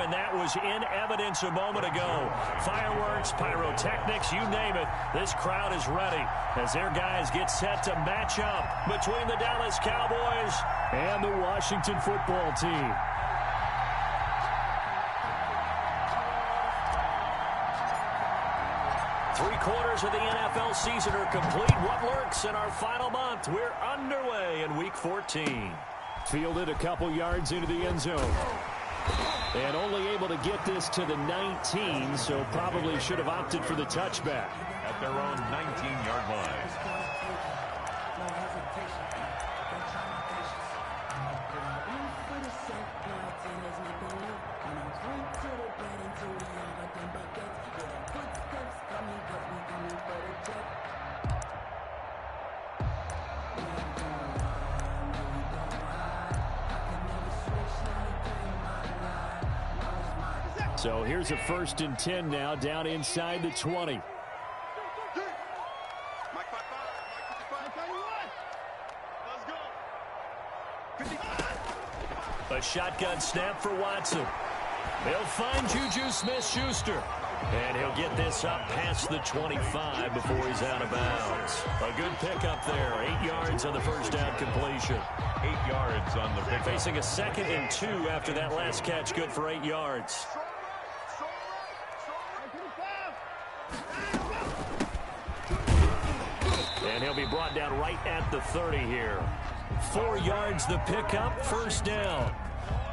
and that was in evidence a moment ago. Fireworks, pyrotechnics, you name it. This crowd is ready as their guys get set to match up between the Dallas Cowboys and the Washington football team. Three-quarters of the NFL season are complete. What lurks in our final month? We're underway in Week 14. Fielded a couple yards into the end zone. And only able to get this to the 19, so probably should have opted for the touchback. At their own 19-yard line. So here's a 1st and 10 now, down inside the 20. A shotgun snap for Watson. He'll find Juju Smith-Schuster. And he'll get this up past the 25 before he's out of bounds. A good pickup there. 8 yards on the first down completion. 8 yards on the pickup. Facing a 2nd and 2 after that last catch, good for 8 yards. And he'll be brought down right at the 30 here. 4 yards the pickup, first down.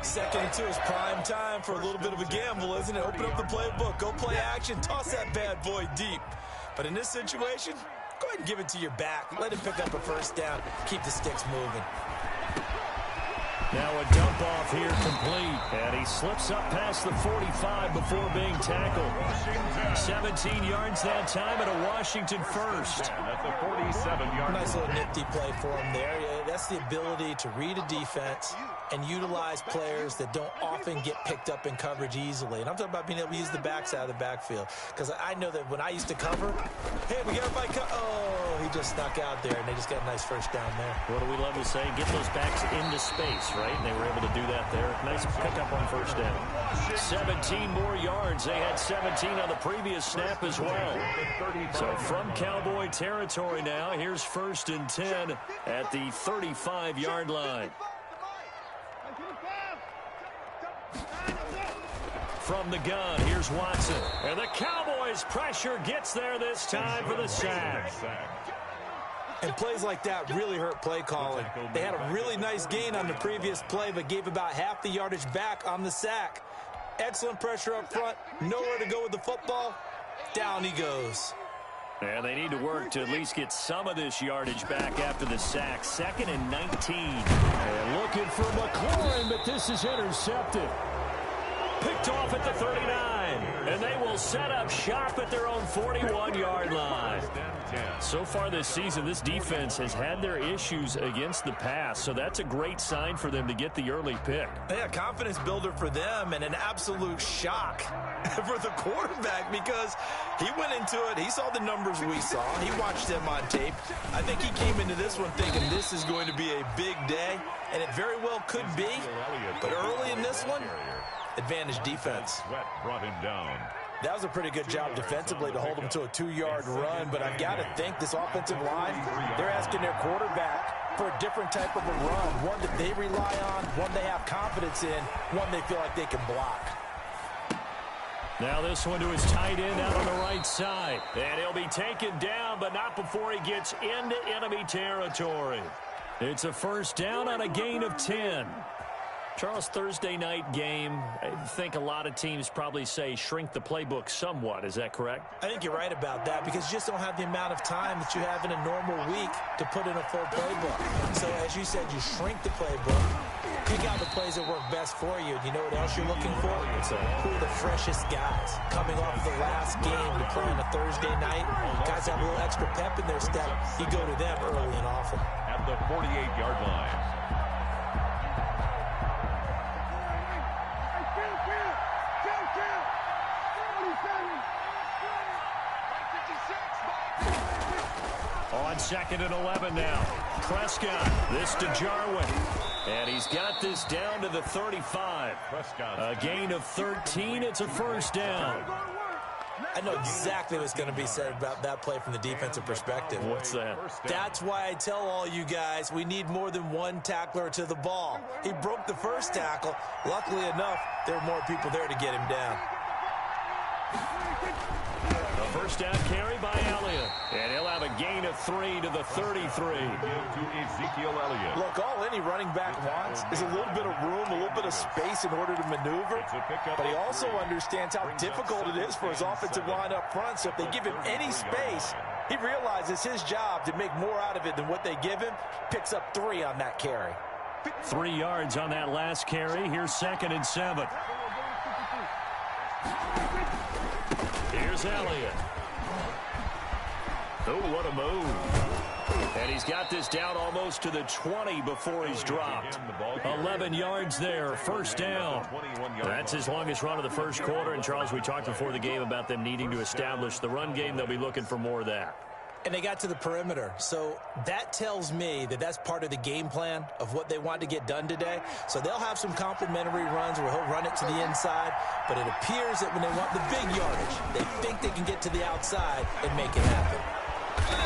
2nd and 2 is prime time for a little bit of a gamble, isn't it? Open up the playbook, go play action, toss that bad boy deep. But in this situation, go ahead and give it to your back. Let him pick up a first down, keep the sticks moving. Now a dump off here complete. And he slips up past the 45 before being tackled. 17 yards that time and a Washington first. At the 47-yard line. Nice little nifty play for him there. That's the ability to read a defense and utilize players that don't often get picked up in coverage easily. And I'm talking about being able to use the backside of the backfield. Because I know that when I used to cover, hey, we got everybody oh, he just snuck out there, and they just got a nice first down there. What do we love to say? Get those backs into space, right? And they were able to do that there. Nice pickup on first down. 17 more yards. They had 17 on the previous snap as well. So from Cowboy territory now, here's 1st and 10 at the 35-yard line. From the gun, here's Watson. And the Cowboys' pressure gets there this time for the sack. And plays like that really hurt play calling. They had a really nice gain on the previous play, but gave about half the yardage back on the sack. Excellent pressure up front. Nowhere to go with the football. Down he goes. And they need to work to at least get some of this yardage back after the sack. 2nd and 19. And looking for McLaurin, but this is intercepted. Picked off at the 39. And they will set up shop at their own 41-yard line. So far this season, this defense has had their issues against the pass, so that's a great sign for them to get the early pick. Yeah, confidence builder for them and an absolute shock for the quarterback because he went into it. He saw the numbers we saw. He watched them on tape. I think he came into this one thinking this is going to be a big day, and it very well could be. But early in this one, advantage defense. Sweat brought him down. That was a pretty good job defensively to hold him to a 2-yard run, but I've got to think this offensive line, they're asking their quarterback for a different type of a run, one that they rely on, one they have confidence in, one they feel like they can block. Now this one to his tight end out on the right side. And he'll be taken down, but not before he gets into enemy territory. It's a first down on a gain of 10. Charles, Thursday night game, I think a lot of teams probably say shrink the playbook somewhat. Is that correct? I think you're right about that because you just don't have the amount of time that you have in a normal week to put in a full playbook. So as you said, you shrink the playbook, pick out the plays that work best for you. You know what else you're looking for? Who are the freshest guys coming off the last game to play on a Thursday night? Guys have a little extra pep in their step. You go to them early and often. At the 48-yard line. On 2nd and 11 now. Prescott, this to Jarwin. And he's got this down to the 35. A gain of 13. It's a first down. I know exactly what's going to be said about that play from the defensive perspective. What's that? That's why I tell all you guys we need more than one tackler to the ball. He broke the first tackle. Luckily enough, there were more people there to get him down. A first down carry by Elliott. And he'll have a gain of 3 to the 33. To Ezekiel Elliott. Look, all any running back wants is a little bit of room, a little bit of space in order to maneuver. But he also understands how difficult it is for his offensive line up front. So if they give him any space, he realizes his job to make more out of it than what they give him. Picks up 3 on that carry. 3 yards on that last carry. Here's 2nd and 7. Here's Elliott. Oh, what a move. And he's got this down almost to the 20 before he's dropped. 11 yards there, first down. That's his longest run of the first quarter. And, Charles, we talked before the game about them needing to establish the run game. They'll be looking for more of that. And they got to the perimeter. So that tells me that that's part of the game plan of what they want to get done today. So they'll have some complimentary runs where he'll run it to the inside. But it appears that when they want the big yardage, they think they can get to the outside and make it happen.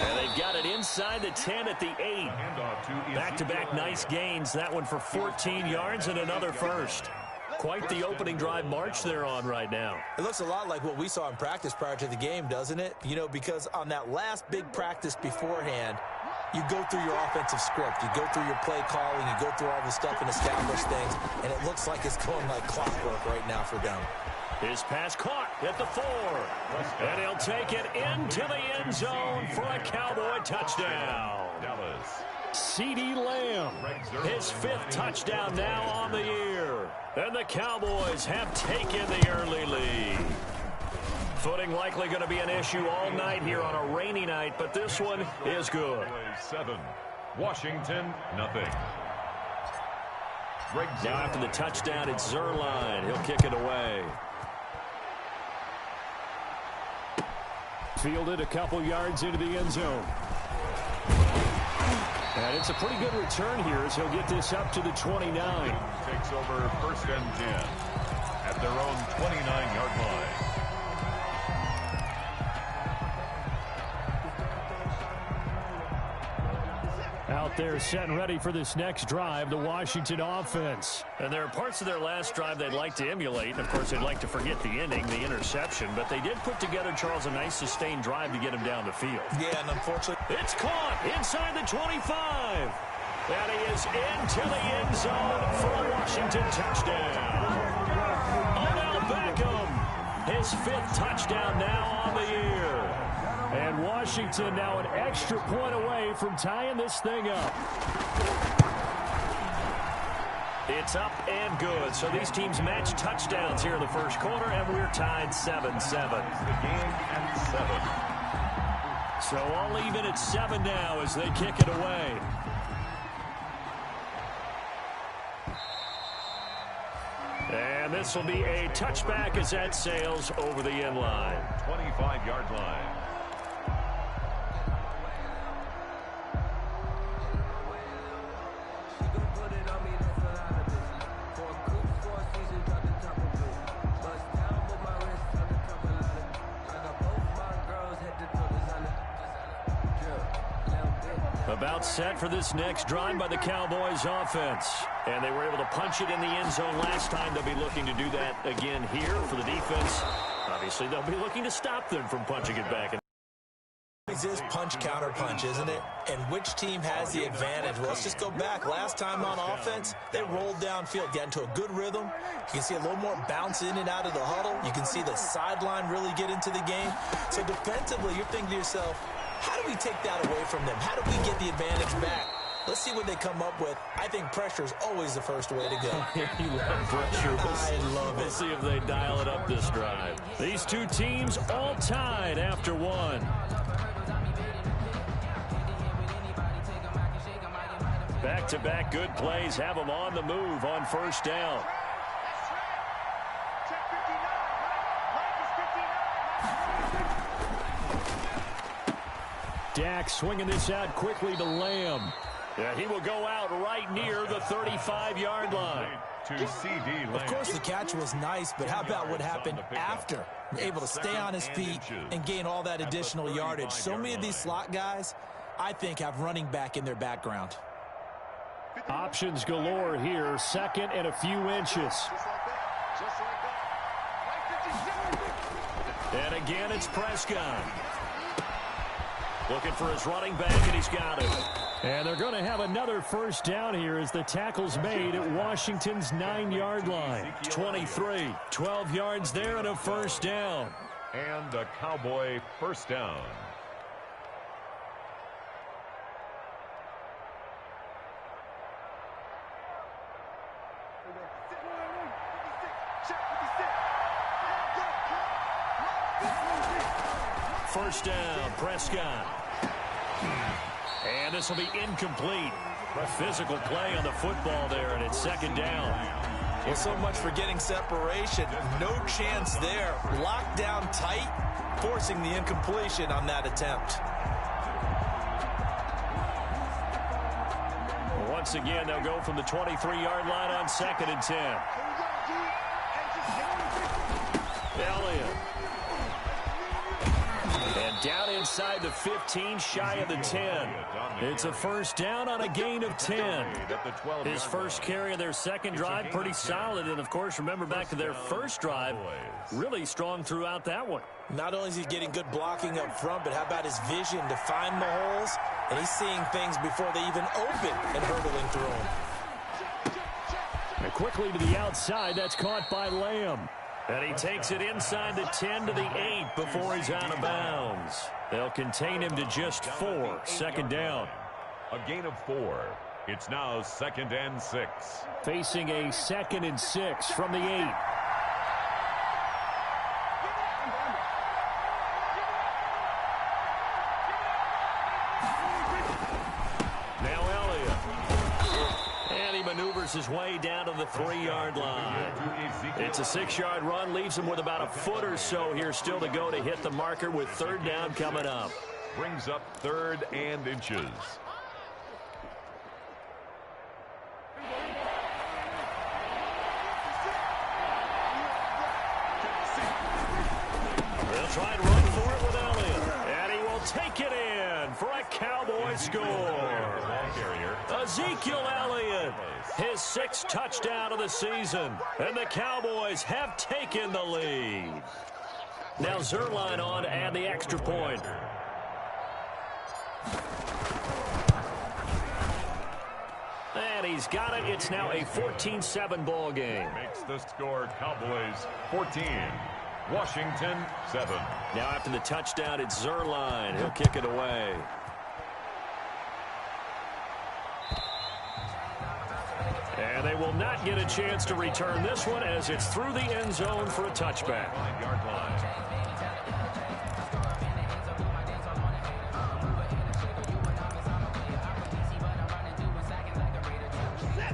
And they've got it inside the 10 at the 8. Back-to-back nice gains. That one for 14 yards and another first. Quite the opening drive march they're on right now. It looks a lot like what we saw in practice prior to the game, doesn't it? You know, because on that last big practice beforehand, you go through your offensive script. You go through your play calling. You go through all the stuff and establish things. And it looks like it's going like clockwork right now for them. His pass caught at the 4. And he'll take it into the end zone for a Cowboy touchdown. CeeDee Lamb, his 5th touchdown now on the year. And the Cowboys have taken the early lead. Footing likely going to be an issue all night here on a rainy night, but this one is good. 7, Washington, nothing. Now after the touchdown, it's Zuerlein. He'll kick it away. Fielded a couple yards into the end zone. And it's a pretty good return here as he'll get this up to the 29. Takes over 1st and 10 at their own 29-yard line. Out there set and ready for this next drive, the Washington offense. And there are parts of their last drive they'd like to emulate. And, of course, they'd like to forget the ending, the interception. But they did put together, Charles, a nice sustained drive to get him down the field. Yeah, and unfortunately, it's caught inside the 25. And he is into the end zone for a Washington touchdown. Odell Beckham, his 5th touchdown now on the year. And Washington now an extra point away from tying this thing up. It's up and good. So these teams match touchdowns here in the first quarter, and we're tied 7-7. The game at 7. So all even at 7 now as they kick it away. And this will be a touchback as that sails over the end line. 25-yard line. About set for this next drive by the Cowboys offense. And they were able to punch it in the end zone last time. They'll be looking to do that again here for the defense. Obviously, they'll be looking to stop them from punching it back. It is punch, counter punch, isn't it? And which team has the advantage? Well, let's just go back. Last time on offense, they rolled downfield, got into a good rhythm. You can see a little more bounce in and out of the huddle. You can see the sideline really get into the game. So defensively, you're thinking to yourself, how do we take that away from them? How do we get the advantage back? Let's see what they come up with. I think pressure is always the first way to go. You love pressure. I love it. We'll see if they dial it up this drive. These two teams all tied after 1. Back-to-back good plays have them on the move on first down. Dak swinging this out quickly to Lamb. Yeah, he will go out right near the 35-yard line. To CD Lamb. Of course, the catch was nice, but how about what happened after? Able to stay on his feet and gain all that additional yardage. So many of these slot guys, I think, have running back in their background. Options galore here. Second and a few inches. And again, it's Prescott. Looking for his running back, and he's got it. And they're going to have another first down here as the tackle's made at Washington's 9-yard line. 23, 12 yards there and a first down. And a Cowboy first down. First down, Prescott. And this will be incomplete. A physical play on the football there, and it's second down. Well, so much for getting separation. No chance there. Locked down tight, forcing the incompletion on that attempt. Once again, they'll go from the 23-yard line on second and 10. Elliott. And down inside the 15, shy of the 10. It's a first down on a gain of 10. His first carry of their second drive, pretty solid. And, of course, remember back to their first drive, really strong throughout that one. Not only is he getting good blocking up front, but how about his vision to find the holes? And he's seeing things before they even open and hurdling through them. And quickly to the outside, that's caught by Lamb. And he takes it inside the 10 to the 8 before he's out of bounds. They'll contain him to just 4. Second down. A gain of 4. It's now second and 6. Facing a second and 6 from the 8. Maneuvers his way down to the 3-yard line. It's a 6-yard run, leaves him with about a foot or so here still to go to hit the marker with third down coming up. Brings up third and inches. They'll try and run for it with Elliott. And he will take it in for a Cowboy score. Ezekiel Elliott, his 6th touchdown of the season, and the Cowboys have taken the lead. Now Zuerlein on to add the extra point. And he's got it. It's now a 14-7 ball game. Makes the score Cowboys 14, Washington 7. Now after the touchdown, it's Zuerlein. He'll kick it away. And they will not get a chance to return this one as it's through the end zone for a touchback. 5-yard line.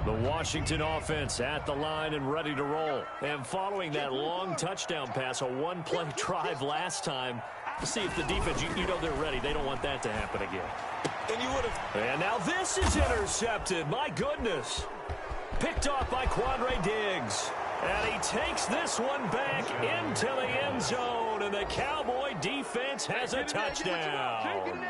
The Washington offense at the line and ready to roll. And following that long touchdown pass, a one-play drive last time, to see if the defense, you know they're ready. They don't want that to happen again. And you would have. And now this is intercepted. My goodness. Picked off by Quandre Diggs. And he takes this one back into the end zone. And the Cowboy defense has a touchdown.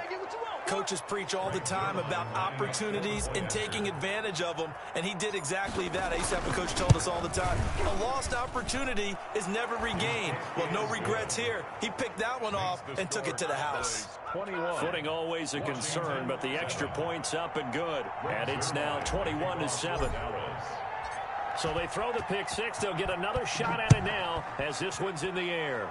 Coaches preach all the time about opportunities and taking advantage of them, and he did exactly that. I used to have a coach told us all the time, a lost opportunity is never regained. Well, no regrets here. He picked that one off and took it to the house. 21. Footing always a concern, but the extra point's up and good. And it's now 21-7. So they throw the pick six. They'll get another shot at it now as this one's in the air.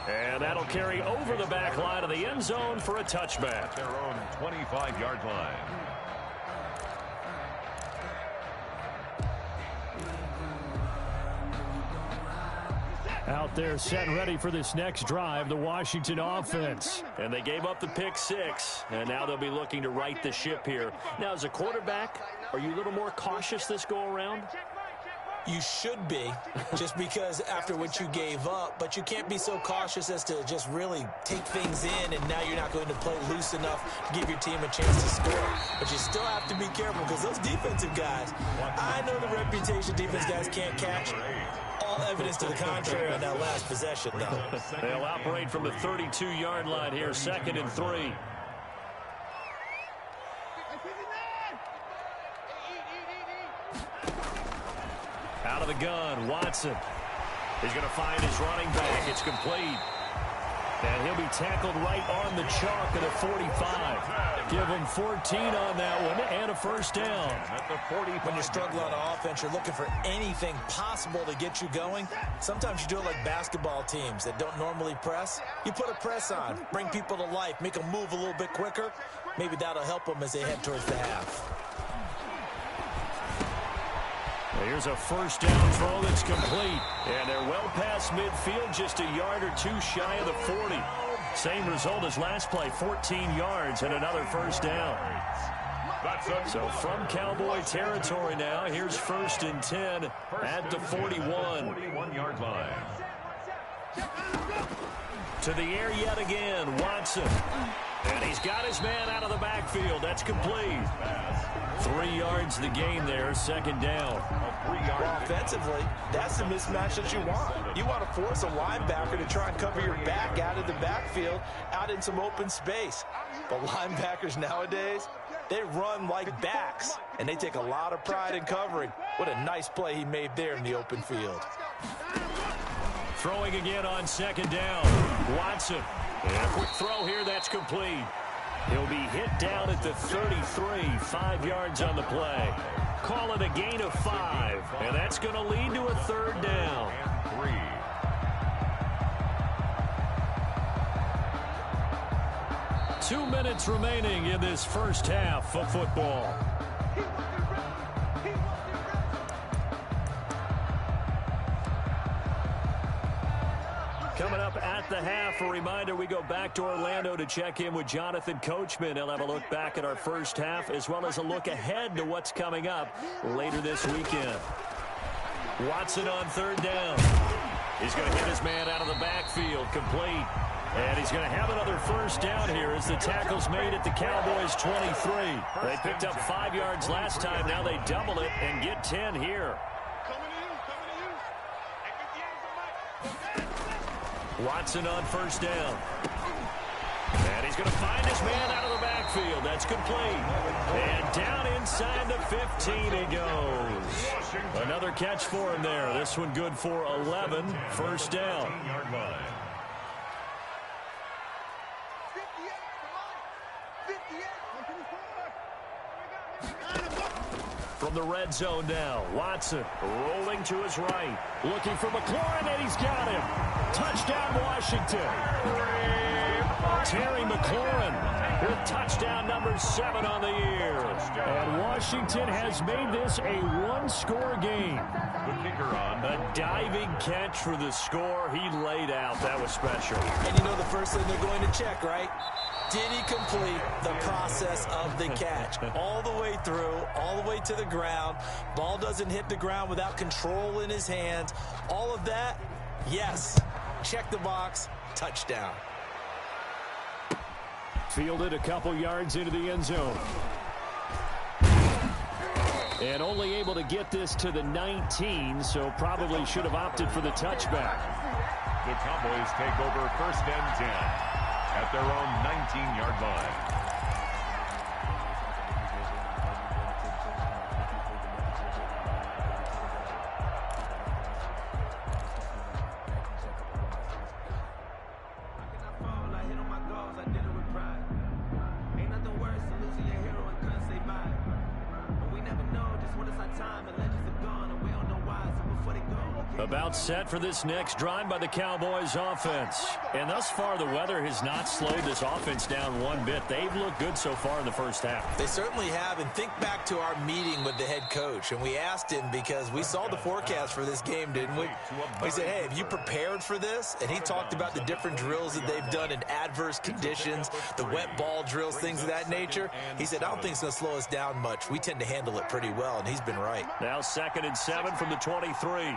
And that'll carry over the back line of the end zone for a touchback. Their own 25-yard line. Out there set and ready for this next drive, the Washington offense. And they gave up the pick six, and now they'll be looking to right the ship here. Now, as a quarterback, are you a little more cautious this go-around? You should be, just because after what you gave up, but you can't be so cautious as to just really take things in, and now you're not going to play loose enough to give your team a chance to score. But you still have to be careful because those defensive guys, I know the reputation defense guys can't catch. All evidence to the contrary on that last possession, though. They'll operate from the 32-yard line here, 2nd and 3. Out of the gun, Watson. He's going to find his running back. It's complete. And he'll be tackled right on the chalk at a 45. Give him 14 on that one and a first down. When you struggle on offense, you're looking for anything possible to get you going. Sometimes you do it like basketball teams that don't normally press. You put a press on, bring people to life, make them move a little bit quicker. Maybe that'll help them as they head towards the half. Here's a first down throw that's complete. And they're well past midfield, just a yard or two shy of the 40. Same result as last play, 14 yards and another first down. So from Cowboy territory now, here's 1st and 10 at the 41. 41-yard line. To the air yet again, Watson. And he's got his man out of the backfield. That's complete. 3 yards the gain there, 2nd down. Well, offensively, that's the mismatch that you want. You want to force a linebacker to try and cover your back out of the backfield, out in some open space. But linebackers nowadays, they run like backs, and they take a lot of pride in covering. What a nice play he made there in the open field. Throwing again on 2nd down. Watson. And a quick throw here, that's complete. He'll be hit down at the 33, 5 yards on the play. Call it a gain of 5, and that's going to lead to a 3rd down. 2 minutes remaining in this first half of football. Coming up at the half, a reminder, we go back to Orlando to check in with Jonathan Coachman. He'll have a look back at our first half as well as a look ahead to what's coming up later this weekend. Watson on 3rd down. He's going to get his man out of the backfield, complete. And he's going to have another first down here as the tackle's made at the Cowboys' 23. They picked up 5 yards last time. Now they double it and get 10 here. Watson on 1st down. And he's going to find his man out of the backfield. That's complete. And down inside the 15 he goes. Another catch for him there. This one good for 11. 1st down. From the red zone now, Watson rolling to his right, looking for McLaurin, and he's got him. Touchdown, Washington. Terry McLaurin with touchdown number 7 on the year. And Washington has made this a one-score game. A diving catch for the score. He laid out. That was special. And you know the first thing they're going to check, right? Did he complete the process of the catch? All the way through, all the way to the ground. Ball doesn't hit the ground without control in his hands. All of that, yes. Check the box, touchdown. Fielded a couple yards into the end zone. And only able to get this to the 19, so probably should have opted for the touchback. The Cowboys take over 1st and 10 at their own 19-yard line. About set for this next drive by the Cowboys offense. And thus far, the weather has not slowed this offense down one bit. They've looked good so far in the first half. They certainly have. And think back to our meeting with the head coach. And we asked him because we saw the forecast for this game, didn't we? We said, hey, have you prepared for this? And he talked about the different drills that they've done in adverse conditions, the wet ball drills, things of that nature. He said, I don't think it's going to slow us down much. We tend to handle it pretty well, and he's been right. Now 2nd and 7 from the 23.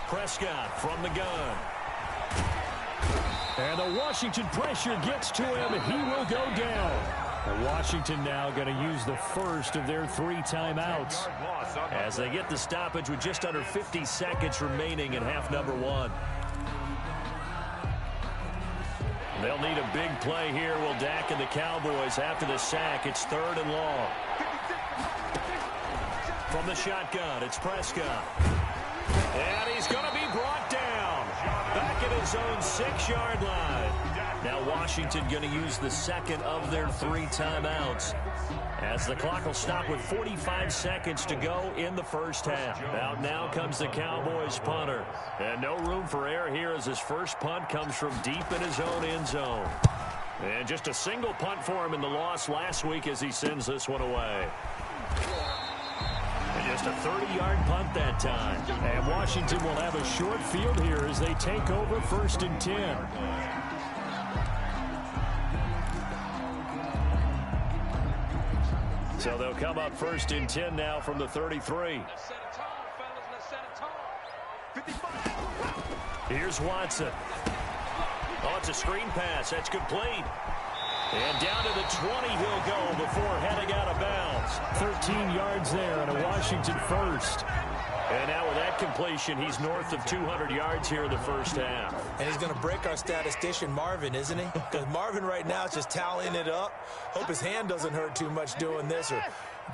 Prescott from the gun. And the Washington pressure gets to him, and he will go down. And Washington now going to use the first of their 3 timeouts as they get the stoppage with just under 50 seconds remaining in half number 1. They'll need a big play here, will Dak and the Cowboys after the sack. It's 3rd and long. From the shotgun, it's Prescott. And he's going to be brought down back at his own 6-yard line. Now Washington going to use the second of their 3 timeouts as the clock will stop with 45 seconds to go in the first half. Out now comes the Cowboys punter. And no room for error here as his first punt comes from deep in his own end zone. And just a single punt for him in the loss last week as he sends this one away. And just a 30-yard punt that time. And Washington will have a short field here as they take over 1st and 10. So they'll come up 1st and 10 now from the 33. Here's Watson. Oh, it's a screen pass. That's complete. And down to the 20 he'll go before heading out of bounds. 13 yards there and a Washington first. And now with that completion, he's north of 200 yards here in the first half. And he's going to break our statistician, Marvin, isn't he? Because Marvin right now is just tallying it up. Hope his hand doesn't hurt too much doing this or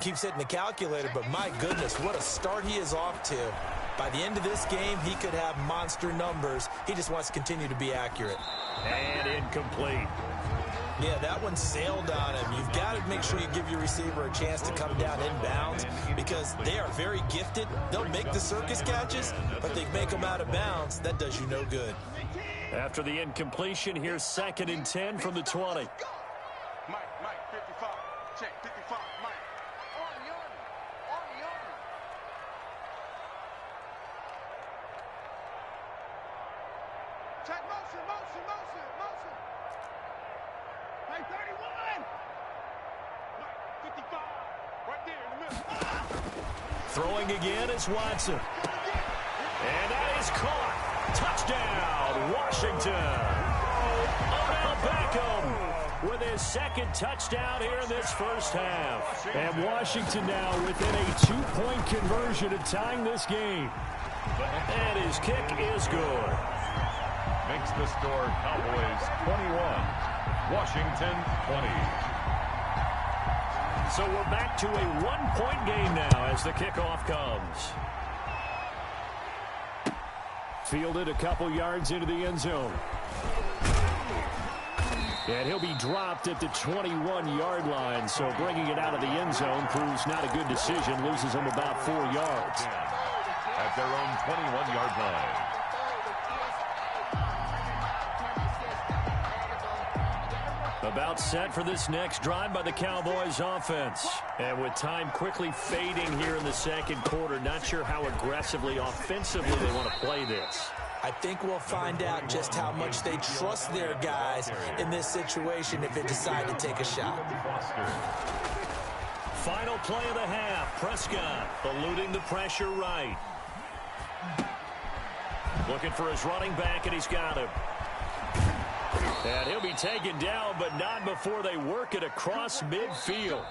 keeps hitting the calculator. But my goodness, what a start he is off to. By the end of this game, he could have monster numbers. He just wants to continue to be accurate. And incomplete. Yeah, that one sailed on him. You've got to make sure you give your receiver a chance to come down inbounds because they are very gifted. They'll make the circus catches, but they make them out of bounds. That does you no good. After the incompletion, here's 2nd and 10 from the 20. Mike, 55. Check, 55, Mike. On the army. Check motion. Mike, 31. Mike, 55. Right there in the middle. Throwing again is Watson. And that is caught. Touchdown, Washington. Odell Beckham with his 2nd touchdown here in this first half. And Washington now within a 2-point conversion of tying this game. And his kick is good. Makes the score Cowboys 21, Washington 20. So we're back to a 1-point game now as the kickoff comes. Fielded a couple yards into the end zone. And he'll be dropped at the 21-yard line. So bringing it out of the end zone proves not a good decision. Loses him about 4 yards. At their own 21-yard line. About set for this next drive by the Cowboys offense. And with time quickly fading here in the second quarter, not sure how aggressively, offensively they want to play this. I think we'll find out just how much they trust their guys in this situation if they decide to take a shot. Final play of the half. Prescott eluding the pressure right. Looking for his running back, and he's got him. And he'll be taken down, but not before they work it across midfield.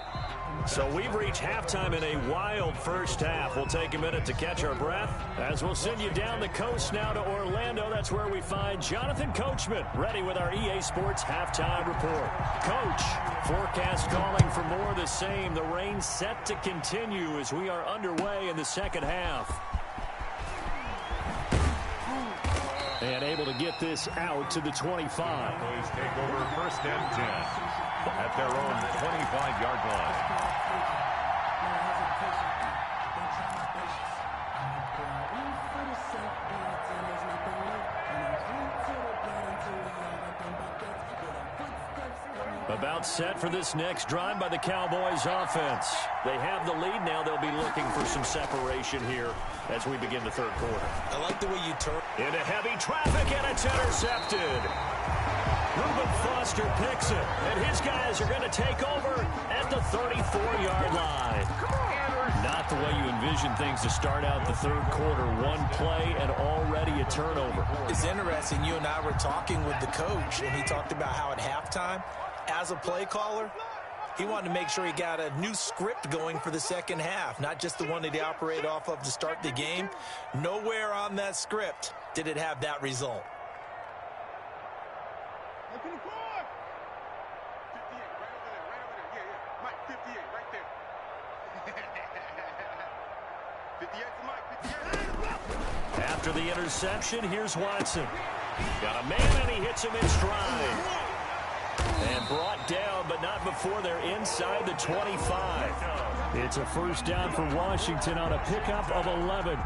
So we've reached halftime in a wild first half. We'll take a minute to catch our breath as we'll send you down the coast now to Orlando. That's where we find Jonathan Coachman ready with our EA Sports halftime report. Coach, forecast calling for more of the same. The rain set to continue as we are underway in the second half. And able to get this out to the 25. Cowboys take over 1st and 10 at their own 25-yard line. About set for this next drive by the Cowboys offense. They have the lead. Now they'll be looking for some separation here as we begin the third quarter. I like the way you turn. Into heavy traffic, and it's intercepted. Reuben Foster picks it, and his guys are going to take over at the 34-yard line. Not the way you envision things to start out the third quarter. One play and already a turnover. It's interesting. You and I were talking with the coach, and he talked about how at halftime, as a play caller, he wanted to make sure he got a new script going for the second half, not just the one that he operated off of to start the game. Nowhere on that script did it have that result. 58, right over there. Yeah. Mike, 58, right there. 58 to Mike, 58. After the interception, here's Watson. Got a man, and he hits him in stride. And brought down, but not before they're inside the 25. It's a first down for Washington on a pickup of 11.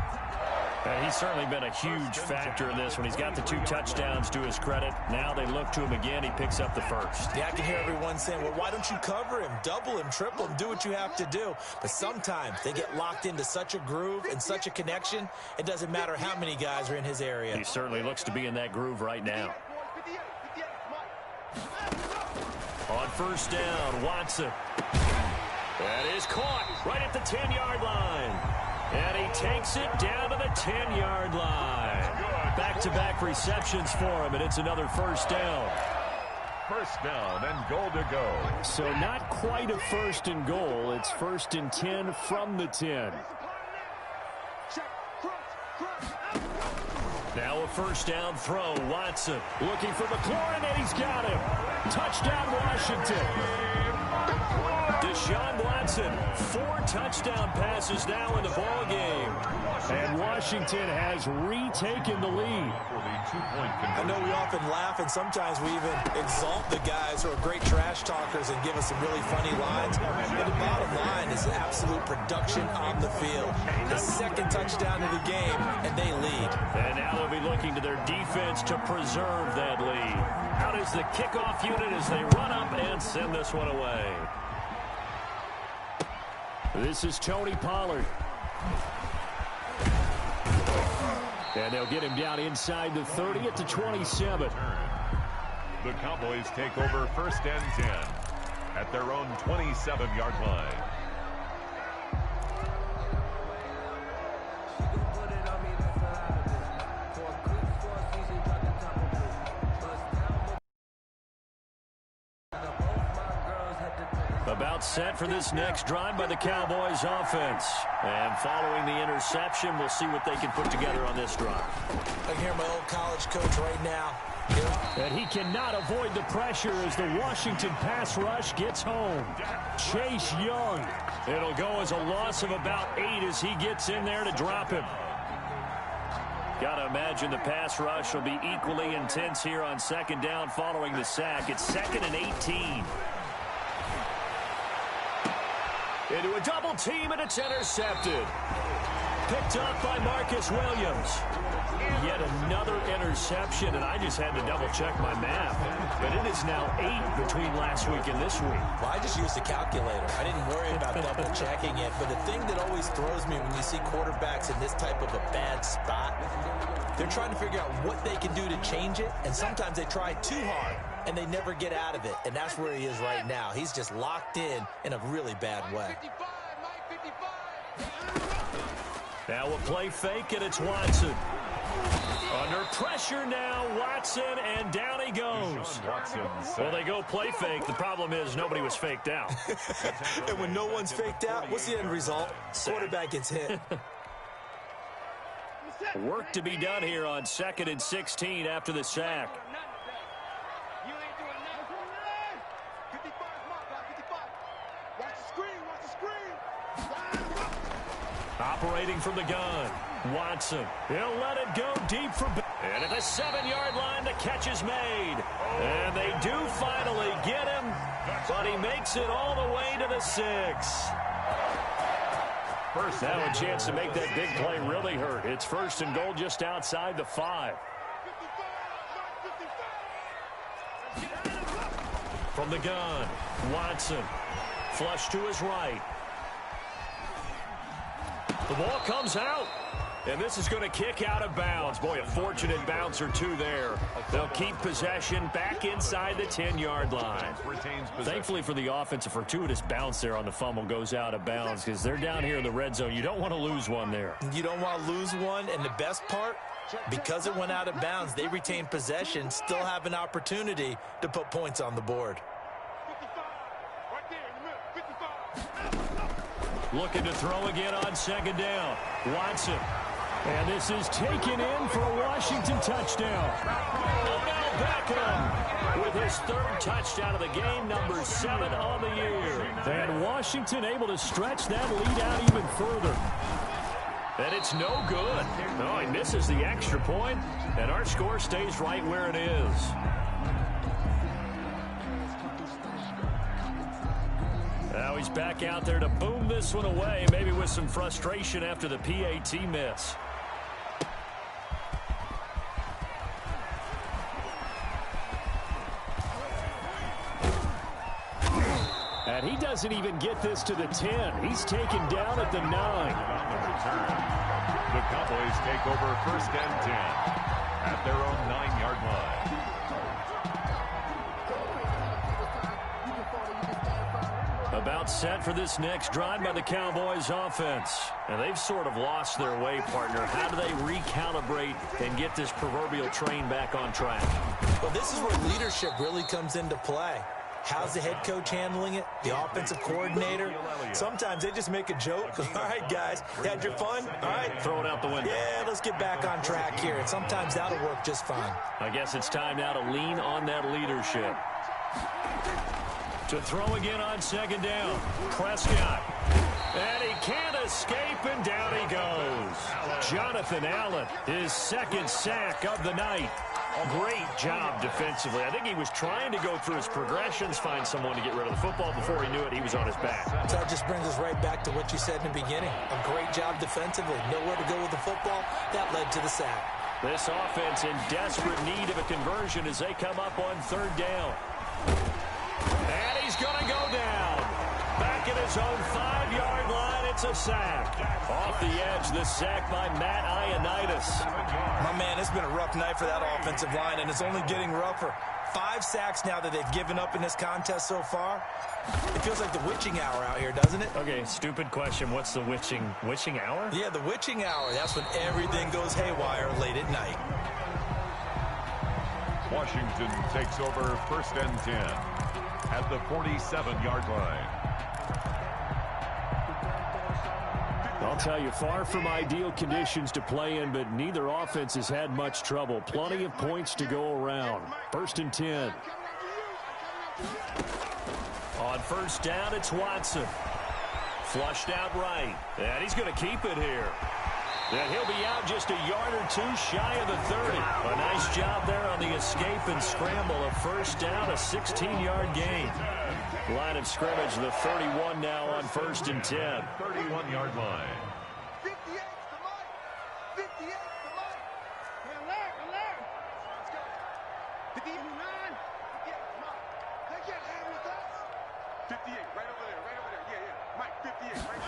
And he's certainly been a huge factor in this when he's got the 2 touchdowns to his credit. Now they look to him again. He picks up the first. Yeah, I can hear everyone saying, well, why don't you cover him, double him, triple him, do what you have to do. But sometimes they get locked into such a groove and such a connection, it doesn't matter how many guys are in his area. He certainly looks to be in that groove right now. On first down, Watson. That is caught right at the 10-yard line. And he takes it down to the 10-yard line. Back-to-back receptions for him, and it's another first down. First down and goal to go. So not quite a first and goal. It's first and 10 from the 10. Now a first down throw. Watson looking for McLaurin, and he's got him. Touchdown, Washington. Deshaun Watson, 4 touchdown passes now in the ball game. And Washington has retaken the lead. I know we often laugh, and sometimes we even exalt the guys who are great trash talkers and give us some really funny lines. But the bottom line is absolute production on the field. The second touchdown of the game, and they lead. And now they'll be looking to their defense to preserve that lead. Out is the kickoff unit as they run up and send this one away. This is Tony Pollard. And they'll get him down inside the 30 at the 27. The Cowboys take over first and 10 at their own 27-yard line. About set for this next drive by the Cowboys offense. And following the interception, we'll see what they can put together on this drive. I hear my old college coach right now. And he cannot avoid the pressure as the Washington pass rush gets home. Chase Young. It'll go as a loss of about 8 as he gets in there to drop him. Got to imagine the pass rush will be equally intense here on second down following the sack. It's 2nd and 18. Into a double team, and it's intercepted. Picked up by Marcus Williams. Yet another interception, and I just had to double-check my math. But it is now 8 between last week and this week. Well, I just used a calculator. I didn't worry about double-checking it. But the thing that always throws me when you see quarterbacks in this type of a bad spot, they're trying to figure out what they can do to change it, and sometimes they try too hard, and they never get out of it. And that's where he is right now. He's just locked in a really bad way. Now a play fake, and it's Watson. Under pressure now, Watson, and down he goes. Well, they go play fake. The problem is nobody was faked out. And when no one's faked out, what's the end result? Quarterback gets hit. Work to be done here on 2nd and 16 after the sack. Operating from the gun, Watson. He'll let it go deep for... And at the 7-yard line, the catch is made. And they do finally get him, but he makes it all the way to the 6. Now a chance to make that big play really hurt. It's 1st and goal just outside the 5. From the gun, Watson. Flush to his right. The ball comes out. And this is going to kick out of bounds. Boy, a fortunate bounce or two there. They'll keep possession back inside the 10-yard line. Thankfully for the offense, a fortuitous bounce there on the fumble goes out of bounds because they're down here in the red zone. You don't want to lose one there. You don't want to lose one, and the best part, because it went out of bounds, they retain possession, still have an opportunity to put points on the board. 55. Right there in the middle. 55. Looking to throw again on second down. Watson. And this is taken in for a Washington touchdown. Odell Beckham with his third touchdown of the game, number 7 on the year. And Washington able to stretch that lead out even further. And it's no good. No, he misses the extra point, and our score stays right where it is. Now he's back out there to boom this one away, maybe with some frustration after the PAT miss. And he doesn't even get this to the 10. He's taken down at the 9. On the return, the Cowboys take over first and 10 at their own 9-yard line. About set for this next drive by the Cowboys offense. And they've sort of lost their way, partner. How do they recalibrate and get this proverbial train back on track? Well, this is where leadership really comes into play. How's the head coach handling it? The offensive coordinator? Sometimes they just make a joke. All right, guys, you had your fun? All right. Throw it out the window. Yeah, let's get back on track here. And sometimes that'll work just fine. I guess it's time now to lean on that leadership. To throw again on second down. Prescott. And he can't escape, and down he goes. Jonathan Allen, his second sack of the night. Great job defensively. I think he was trying to go through his progressions, find someone to get rid of the football. Before he knew it, he was on his back. So that just brings us right back to what you said in the beginning. A great job defensively. Nowhere to go with the football. That led to the sack. This offense in desperate need of a conversion as they come up on third down. And he's going to go down. Back at his own 5-yard line, it's a sack. Off the edge, the sack by Matt Ioannidis. My man, it's been a rough night for that offensive line, and it's only getting rougher. 5 sacks now that they've given up in this contest so far. It feels like the witching hour out here, doesn't it? Okay, stupid question. What's the witching hour? Yeah, the witching hour. That's when everything goes haywire late at night. Washington takes over first and 10 at the 47-yard line. I'll tell you, far from ideal conditions to play in, but neither offense has had much trouble. Plenty of points to go around. First and 10. On first down, it's Watson. Flushed out right. And he's going to keep it here. And he'll be out just a yard or two shy of the 30. A nice job there on the escape and scramble. A first down, a 16-yard gain. Line of scrimmage, the 31 now on first and 10. 31-yard line. 58 to Mike. 58 to Mike. Alert. Let's go. 59. 58 to Mike. They can't hang with us. 58, right over there. Yeah. Mike, 58, right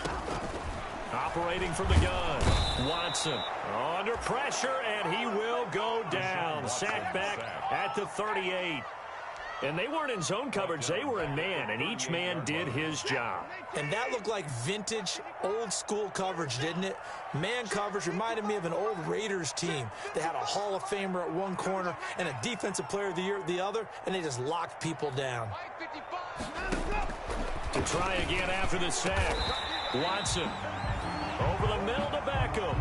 there. Operating from the gun. Watson under pressure, and he will go down. Sack back at the 38. And they weren't in zone coverage. They were in man, and each man did his job. And that looked like vintage, old-school coverage, didn't it? Man coverage reminded me of an old Raiders team. They had a Hall of Famer at one corner and a Defensive Player of the Year at the other, and they just locked people down. To try again after the sack. Watson over the middle to Beckham.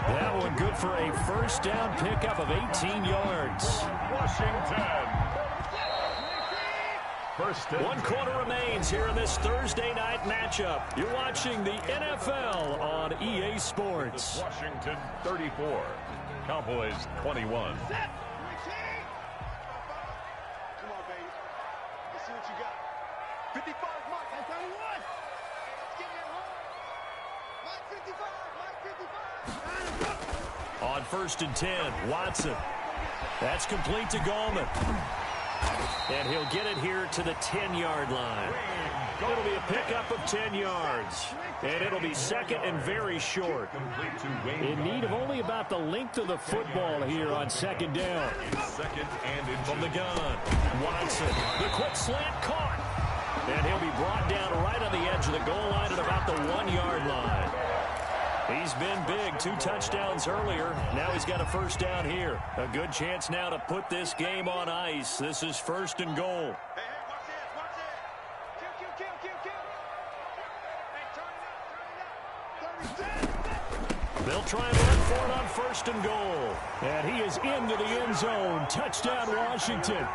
That one good for a first down pickup of 18 yards. Washington. First and 1 quarter remains here in this Thursday night matchup. You're watching the NFL on EA Sports. Washington 34. Cowboys 21. Come on, baby. Let's see what you got. 55, Mike. That's 91. Let's get it home. Mike 55. Mike 55. On first and 10, Watson. That's complete to Gallman. And he'll get it here to the 10-yard line. It'll be a pickup of 10 yards. And it'll be second and very short. In need of only about the length of the football here on second down. From the gun, Watson. The quick slant caught. And he'll be brought down right on the edge of the goal line at about the 1-yard line. He's been big, 2 touchdowns earlier. Now he's got a first down here. A good chance now to put this game on ice. This is first and goal. Hey, watch this, watch this. Kill. Hey, turn it up. They'll try and run for it on first and goal. And he is into the end zone. Touchdown, Washington.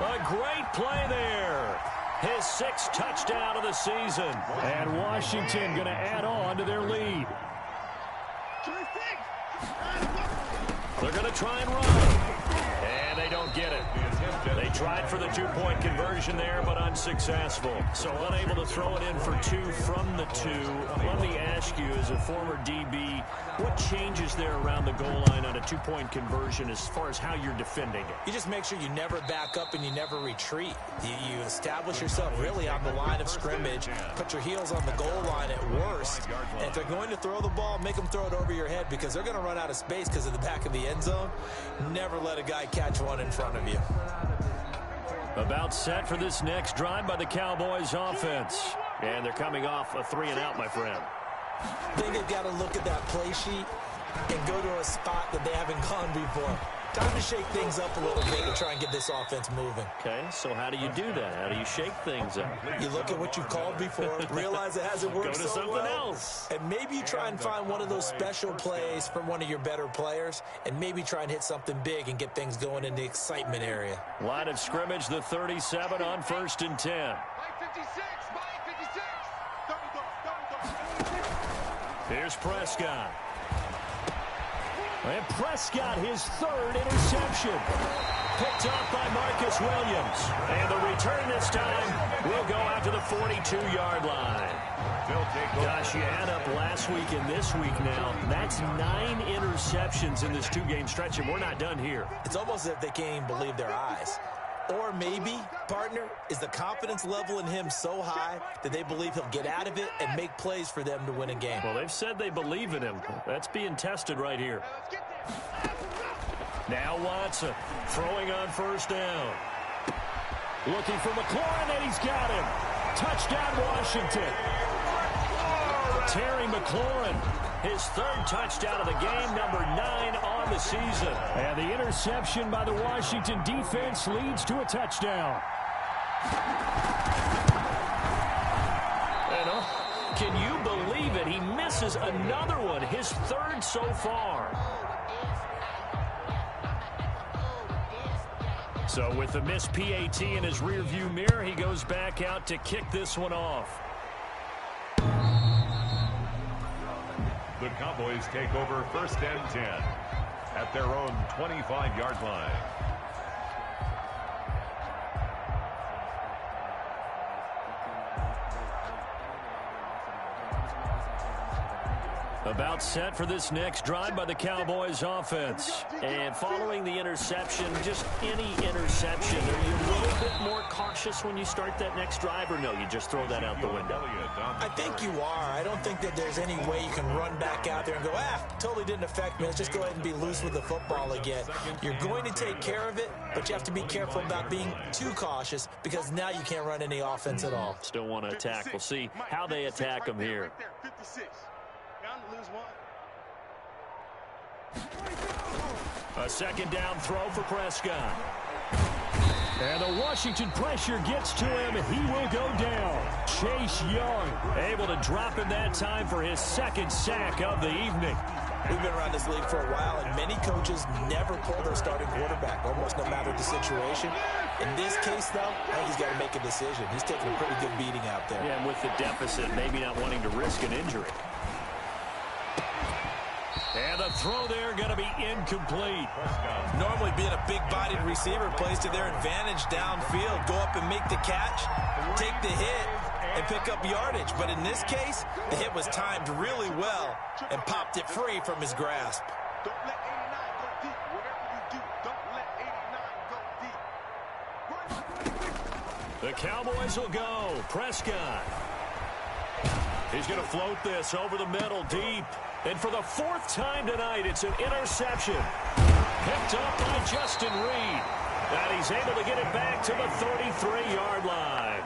A great play there. His 6th touchdown of the season. And Washington going to add on to their lead. They're going to try and run. And they don't get it. They tried for the 2-point conversion there, but unsuccessful. So unable to throw it in for 2 from the 2. Let me ask you, as a former DB, what changes there around the goal line on a 2-point conversion as far as how you're defending it? You just make sure you never back up and you never retreat. You establish yourself really on the line of scrimmage, put your heels on the goal line at worst. And if they're going to throw the ball, make them throw it over your head because they're going to run out of space because of the back of the end zone. Never let a guy catch one in front of you. About set for this next drive by the Cowboys offense. And they're coming off a 3-and-out, my friend. I think they've got to look at that play sheet and go to a spot that they haven't gone before. Time to shake things up a little bit to try and get this offense moving. Okay, so how do you do that? How do you shake things up? You look at what you've called before, realize it hasn't worked Go to so something well, else. and maybe you try and find one of those special plays from one of your better players, and maybe try and hit something big and get things going in the excitement area. Line of scrimmage, the 37 on first and 10. Mike 56. Double. Here's Prescott. And Prescott, his 3rd interception. Picked off by Marcus Williams. And the return this time will go out to the 42-yard line. Gosh, you add up last week and this week now. That's 9 interceptions in this 2-game stretch, and we're not done here. It's almost as if they can't even believe their eyes. Or maybe, partner, is the confidence level in him so high that they believe he'll get out of it and make plays for them to win a game. Well, they've said they believe in him. That's being tested right here. Now Watson throwing on first down. Looking for McLaurin, and he's got him. Touchdown, Washington. Terry McLaurin, his 3rd touchdown of the game, number 9 on the season. And the interception by the Washington defense leads to a touchdown. And, can you believe it? He misses another one, his 3rd so far. So with the missed PAT in his rearview mirror, he goes back out to kick this one off. The Cowboys take over first and 10 at their own 25-yard line. About set for this next drive by the Cowboys offense. And following the interception, just any interception, are you a little bit more cautious when you start that next drive, or no, you just throw that out the window? I think you are. I don't think that there's any way you can run back out there and go, totally didn't affect me. Let's just go ahead and be loose with the football again. You're going to take care of it, but you have to be careful about being too cautious because now you can't run any offense at all. Still want to attack. We'll see how they attack them here. 56. Lose one. A second down throw for Prescott. And the Washington pressure gets to him, and he will go down. Chase Young able to drop him that time for his 2nd sack of the evening. We've been around this league for a while, and many coaches never pull their starting quarterback, almost no matter the situation. In this case, though, I think he's got to make a decision. He's taking a pretty good beating out there. Yeah, and with the deficit, maybe not wanting to risk an injury. And the throw there going to be incomplete. Normally being a big-bodied receiver plays to their advantage downfield. Go up and make the catch, take the hit, and pick up yardage. But in this case, the hit was timed really well and popped it free from his grasp. Don't let 89 go deep. Whatever you do, don't let 89 go deep. The Cowboys will go. Prescott. He's going to float this over the middle deep. And for the fourth time tonight, it's an interception. Picked up by Justin Reed. And he's able to get it back to the 33-yard line.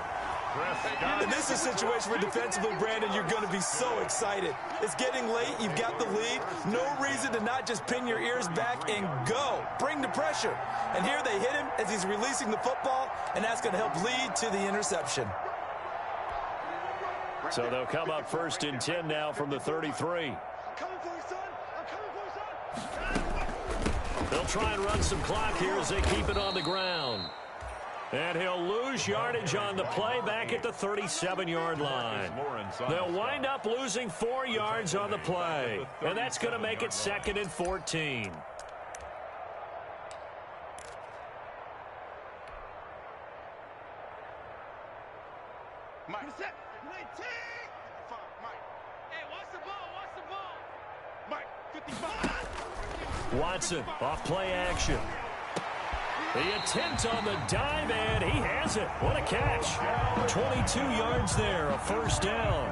And this is a situation where defensively, Brandon, you're going to be so excited. It's getting late. You've got the lead. No reason to not just pin your ears back and go. Bring the pressure. And here they hit him as he's releasing the football, and that's going to help lead to the interception. So they'll come up 1st and 10 now from the 33. They'll try and run some clock here as they keep it on the ground. And he'll lose yardage on the play back at the 37-yard line. They'll wind up losing 4 yards on the play. And that's going to make it 2nd and 14. Mike. Hey, watch the ball, watch the ball. Mike, 55. Watson off play action. The attempt on the dive, and he has it. What a catch. 22 yards there, a first down.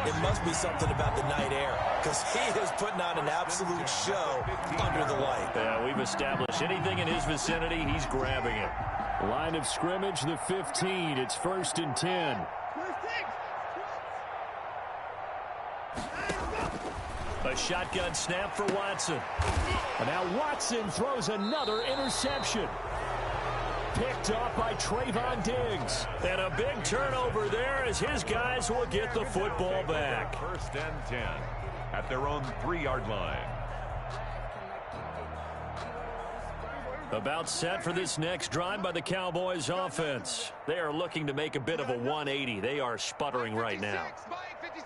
It must be something about the night air, because he is putting on an absolute show under the light. Yeah, we've established anything in his vicinity, he's grabbing it. Line of scrimmage, the 15. It's 1st and 10. A shotgun snap for Watson. And now Watson throws another interception. Picked off by Trayvon Diggs. And a big turnover there as his guys will get the football back. 1st and 10 at their own 3-yard line. About set for this next drive by the Cowboys offense. They are looking to make a bit of a 180. They are sputtering right now.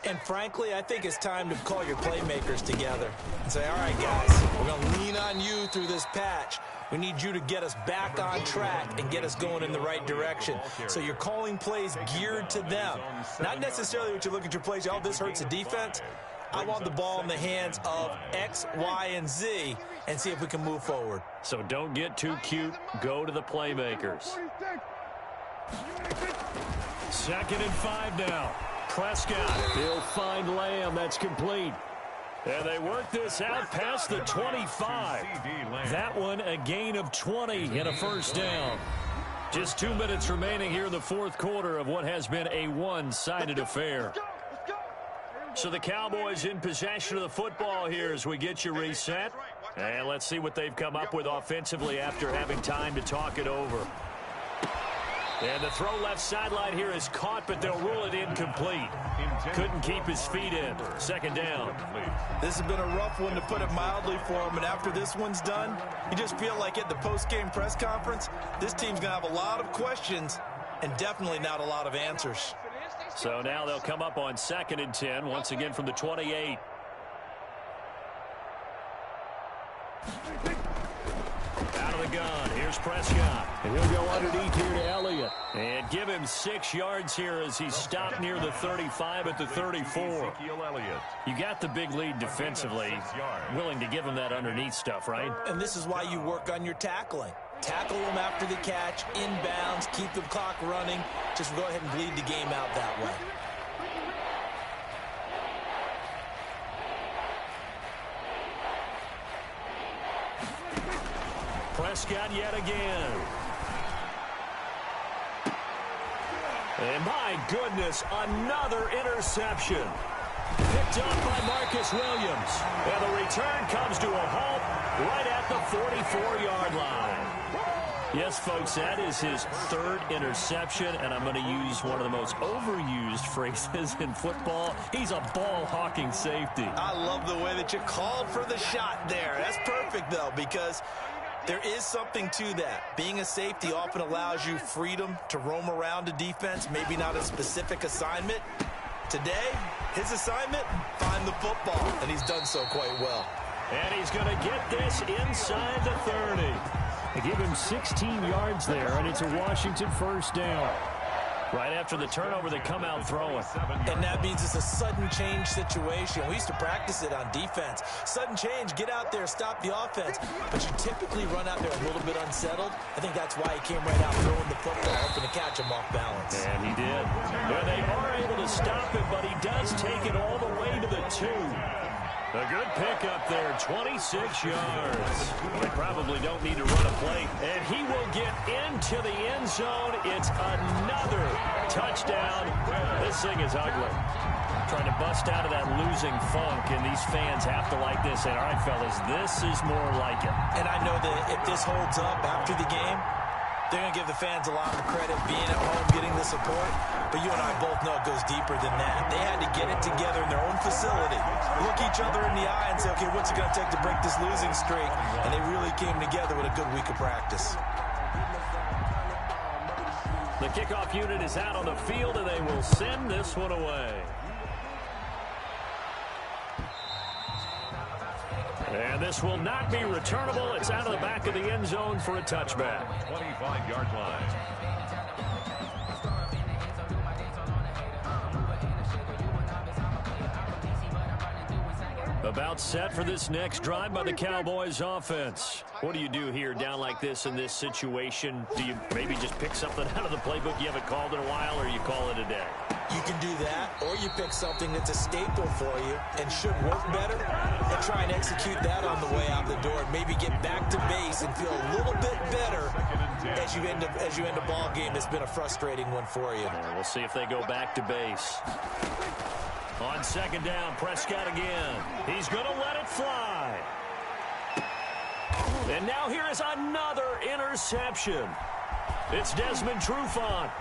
And frankly, I think it's time to call your playmakers together and say, all right, guys, we're going to lean on you through this patch. We need you to get us back on track and get us going in the right direction. So you're calling plays geared to them. Not necessarily what you look at your plays, oh, this hurts the defense. I want the ball in the hands of X, Y, and Z and see if we can move forward. So don't get too cute. Go to the playmakers. 2nd and 5 now. Prescott. He'll find Lamb. That's complete. And they work this out past the 25. That one a gain of 20 and a first down. Just 2 minutes remaining here in the 4th quarter of what has been a one-sided affair. So the Cowboys in possession of the football here as we get you reset. And let's see what they've come up with offensively after having time to talk it over. And the throw left sideline here is caught, but they'll rule it incomplete. Couldn't keep his feet in. 2nd down. This has been a rough one, to put it mildly, for him. And after this one's done, you just feel like at the post-game press conference, this team's going to have a lot of questions and definitely not a lot of answers. So now they'll come up on 2nd and 10, once again from the 28. Out of the gun, here's Prescott. And he'll go underneath here to Elliott. And give him 6 yards here as he's stopped near the 35 at the 34. You got the big lead defensively. Willing to give him that underneath stuff, right? And this is why you work on your tackling. Tackle them after the catch, inbounds, keep the clock running. Just go ahead and bleed the game out that way. Prescott yet again. And my goodness, another interception. Picked up by Marcus Williams. And the return comes to a halt right at the 44-yard line. Yes, folks, that is his 3rd interception, and I'm going to use one of the most overused phrases in football. He's a ball-hawking safety. I love the way that you called for the shot there. That's perfect, though, because there is something to that. Being a safety often allows you freedom to roam around a defense, maybe not a specific assignment. Today, his assignment, find the football, and he's done so quite well. And he's going to get this inside the 30. They give him 16 yards there, and it's a Washington first down. Right after the turnover, they come out throwing. And that means it's a sudden change situation. We used to practice it on defense. Sudden change, get out there, stop the offense. But you typically run out there a little bit unsettled. I think that's why he came right out throwing the football, hoping to catch him off balance. And he did. Well, they are able to stop him, but he does take it all the way to the 2. A good pickup there, 26 yards. They probably don't need to run a play. And he will get into the end zone. It's another touchdown. This thing is ugly. Trying to bust out of that losing funk, and these fans have to like this. And, all right, fellas, this is more like it. And I know that if this holds up after the game, they're going to give the fans a lot of credit being at home, getting the support. But you and I both know it goes deeper than that. They had to get it together in their own facility, look each other in the eye and say, okay, what's it going to take to break this losing streak? And they really came together with a good week of practice. The kickoff unit is out on the field, and they will send this one away. And this will not be returnable. It's out of the back of the end zone for a touchback. 25-yard line. About set for this next drive by the Cowboys offense. What do you do here down like this in this situation? Do you maybe just pick something out of the playbook you haven't called in a while, or you call it a day? You can do that, or you pick something that's a staple for you and should work better and try and execute that on the way out the door and maybe get back to base and feel a little bit better as you end a ball game that's been a frustrating one for you. We'll see if they go back to base. On second down, Prescott again. He's going to let it fly. And now here is another interception. It's Desmond Trufant.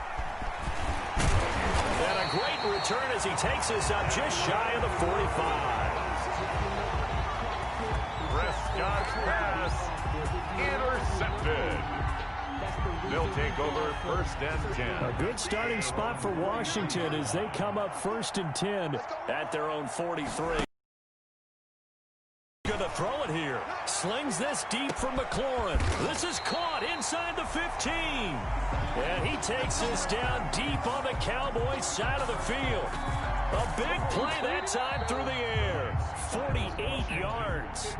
And a great return as he takes us up just shy of the 45. Prescott's pass intercepted. They'll take over first and 10. A good starting spot for Washington as they come up first and 10 at their own 43. Going to throw it here. Slings this deep for McLaurin. This is caught inside the 15. And he takes this down deep on the Cowboys side of the field. A big play that time through the air. 48 yards.